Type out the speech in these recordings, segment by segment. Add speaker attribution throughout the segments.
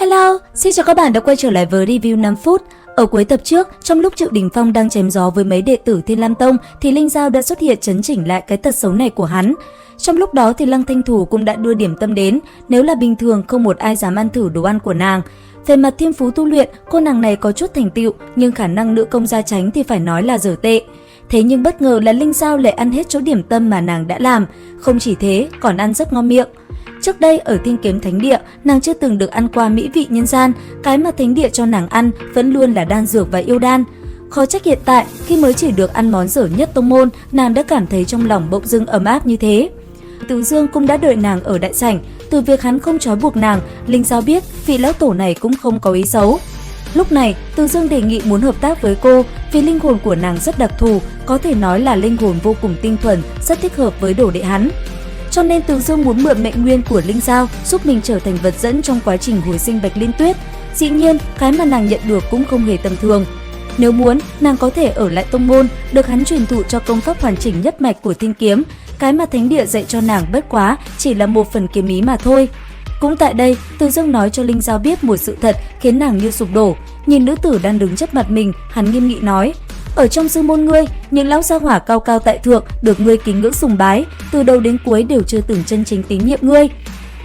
Speaker 1: Hello, xin chào các bạn đã quay trở lại với review 5 phút. Ở cuối tập trước, trong lúc Triệu Đình Phong đang chém gió với mấy đệ tử Thiên Lam Tông thì Linh Giao đã xuất hiện chấn chỉnh lại cái tật xấu này của hắn. Trong lúc đó thì Lăng Thanh Thủ cũng đã đưa điểm tâm đến, nếu là bình thường không một ai dám ăn thử đồ ăn của nàng. Về mặt thiên phú tu luyện, cô nàng này có chút thành tựu, nhưng khả năng nữ công gia tránh thì phải nói là dở tệ. Thế nhưng bất ngờ là Linh Giao lại ăn hết chỗ điểm tâm mà nàng đã làm, không chỉ thế còn ăn rất ngon miệng. Trước đây ở Thiên Kiếm Thánh Địa, nàng chưa từng được ăn qua mỹ vị nhân gian, cái mà Thánh Địa cho nàng ăn vẫn luôn là đan dược và yêu đan. Khó trách hiện tại khi mới chỉ được ăn món dở nhất tông môn, nàng đã cảm thấy trong lòng bỗng dưng ấm áp như thế. Từ Dương cũng đã đợi nàng ở đại sảnh, từ việc hắn không trói buộc nàng, Linh Giao biết vị lão tổ này cũng không có ý xấu. Lúc này, Từ Dương đề nghị muốn hợp tác với cô vì linh hồn của nàng rất đặc thù, có thể nói là linh hồn vô cùng tinh thuần, rất thích hợp với đồ đệ hắn. Cho nên Từ Dương muốn mượn mệnh nguyên của Linh Giao giúp mình trở thành vật dẫn trong quá trình hồi sinh Bạch Liên Tuyết. Dĩ nhiên, cái mà nàng nhận được cũng không hề tầm thường. Nếu muốn, nàng có thể ở lại tông môn, được hắn truyền thụ cho công pháp hoàn chỉnh nhất mạch của Thiên Kiếm. Cái mà Thánh Địa dạy cho nàng bất quá chỉ là một phần kiếm ý mà thôi. Cũng tại đây, Từ Dương nói cho Linh Giao biết một sự thật khiến nàng như sụp đổ. Nhìn nữ tử đang đứng trước mặt mình, hắn nghiêm nghị nói: ở trong sư môn ngươi, những lão gia hỏa cao cao tại thượng được ngươi kính ngưỡng sùng bái, từ đầu đến cuối đều chưa từng chân chính tín nhiệm ngươi.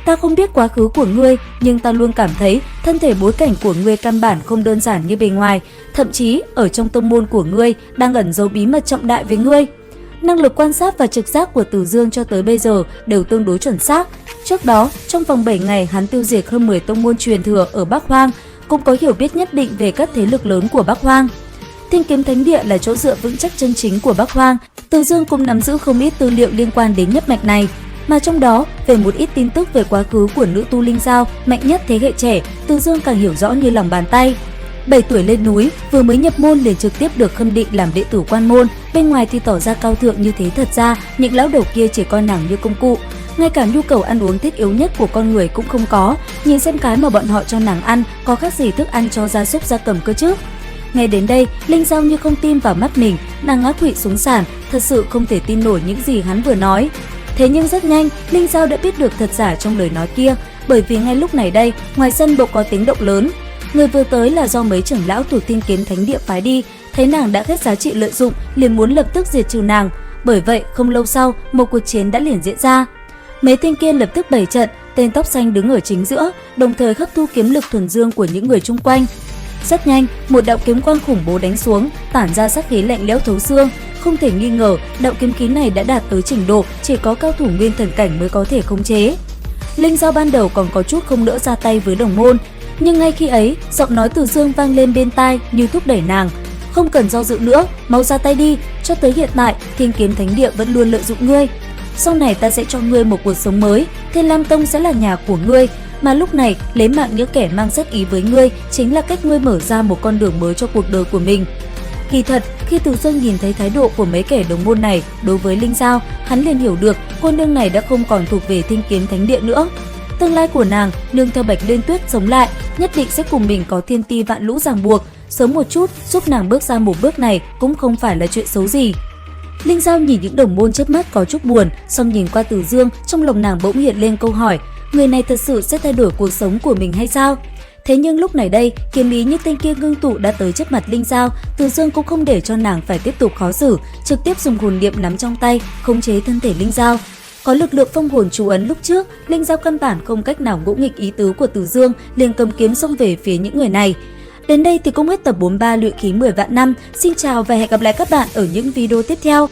Speaker 1: Ta không biết quá khứ của ngươi, nhưng ta luôn cảm thấy thân thể bối cảnh của ngươi căn bản không đơn giản như bề ngoài, thậm chí ở trong tông môn của ngươi đang ẩn giấu bí mật trọng đại với ngươi. Năng lực quan sát và trực giác của Từ Dương cho tới bây giờ đều tương đối chuẩn xác. Trước đó, trong vòng 7 ngày hắn tiêu diệt hơn 10 tông môn truyền thừa ở Bắc Hoang, cũng có hiểu biết nhất định về các thế lực lớn của Bắc Hoang. Thiên Kiếm Thánh Địa là chỗ dựa vững chắc chân chính của Bắc Hoang, Từ Dương cũng nắm giữ không ít tư liệu liên quan đến nhất mạch này. Mà trong đó, về một ít tin tức về quá khứ của nữ tu Linh Giao, mạnh nhất thế hệ trẻ, Từ Dương càng hiểu rõ như lòng bàn tay. 7 tuổi lên núi, vừa mới nhập môn liền trực tiếp được khâm định làm đệ tử quan môn, bên ngoài thì tỏ ra cao thượng như thế, thật ra những lão đầu kia chỉ coi nàng như công cụ. Ngay cả nhu cầu ăn uống thiết yếu nhất của con người cũng không có, nhìn xem cái mà bọn họ cho nàng ăn có khác gì thức ăn cho gia súc gia cầm cơ chứ. Nghe đến đây, Linh Giao như không tin vào mắt mình, nàng ngã quỵ xuống sàn, thật sự không thể tin nổi những gì hắn vừa nói. Thế nhưng rất nhanh, Linh Giao đã biết được thật giả trong lời nói kia, bởi vì ngay lúc này đây, ngoài sân bỗng có tiếng động lớn. Người vừa tới là do mấy trưởng lão thuộc Thiên Kiếm Thánh Địa phái đi, thấy nàng đã hết giá trị lợi dụng, liền muốn lập tức diệt trừ nàng. Bởi vậy, không lâu sau, một cuộc chiến đã liền diễn ra. Mấy tên kia lập tức bày trận, tên tóc xanh đứng ở chính giữa, đồng thời hấp thu kiếm lực thuần dương của những người chung quanh. Rất nhanh, một đạo kiếm quang khủng bố đánh xuống, tản ra sát khí lạnh lẽo thấu xương. Không thể nghi ngờ, đạo kiếm khí này đã đạt tới trình độ chỉ có cao thủ nguyên thần cảnh mới có thể khống chế. Linh Giao ban đầu còn có chút không nỡ ra tay với đồng môn, nhưng ngay khi ấy, giọng nói Từ Dương vang lên bên tai như thúc đẩy nàng: không cần do dự nữa, mau ra tay đi. Cho tới hiện tại, Thiên Kiếm Thánh Địa vẫn luôn lợi dụng ngươi. Sau này ta sẽ cho ngươi một cuộc sống mới, Thiên Lam Tông sẽ là nhà của ngươi. Mà lúc này, lấy mạng những kẻ mang sát ý với ngươi chính là cách ngươi mở ra một con đường mới cho cuộc đời của mình. Kỳ thật, khi Từ Dương nhìn thấy thái độ của mấy kẻ đồng môn này đối với Linh Giao, hắn liền hiểu được cô nương này đã không còn thuộc về Thiên Kiếm Thánh Địa nữa. Tương lai của nàng, nương theo Bạch Liên Tuyết sống lại, nhất định sẽ cùng mình có thiên ti vạn lũ ràng buộc. Sớm một chút giúp nàng bước ra một bước này cũng không phải là chuyện xấu gì. Linh Giao nhìn những đồng môn chớp mắt có chút buồn, xong nhìn qua Từ Dương, trong lòng nàng bỗng hiện lên câu hỏi: người này thật sự sẽ thay đổi cuộc sống của mình hay sao? Thế nhưng lúc này đây, kiếm ý như tên kia ngưng tụ đã tới trước mặt Linh Giao, Từ Dương cũng không để cho nàng phải tiếp tục khó xử, trực tiếp dùng hồn niệm nắm trong tay, khống chế thân thể Linh Giao. Có lực lượng phong hồn chú ấn lúc trước, Linh Giao căn bản không cách nào ngỗ nghịch ý tứ của Từ Dương, liền cầm kiếm xông về phía những người này. Đến đây thì cũng hết tập 43 luyện khí 10 vạn năm. Xin chào và hẹn gặp lại các bạn ở những video tiếp theo.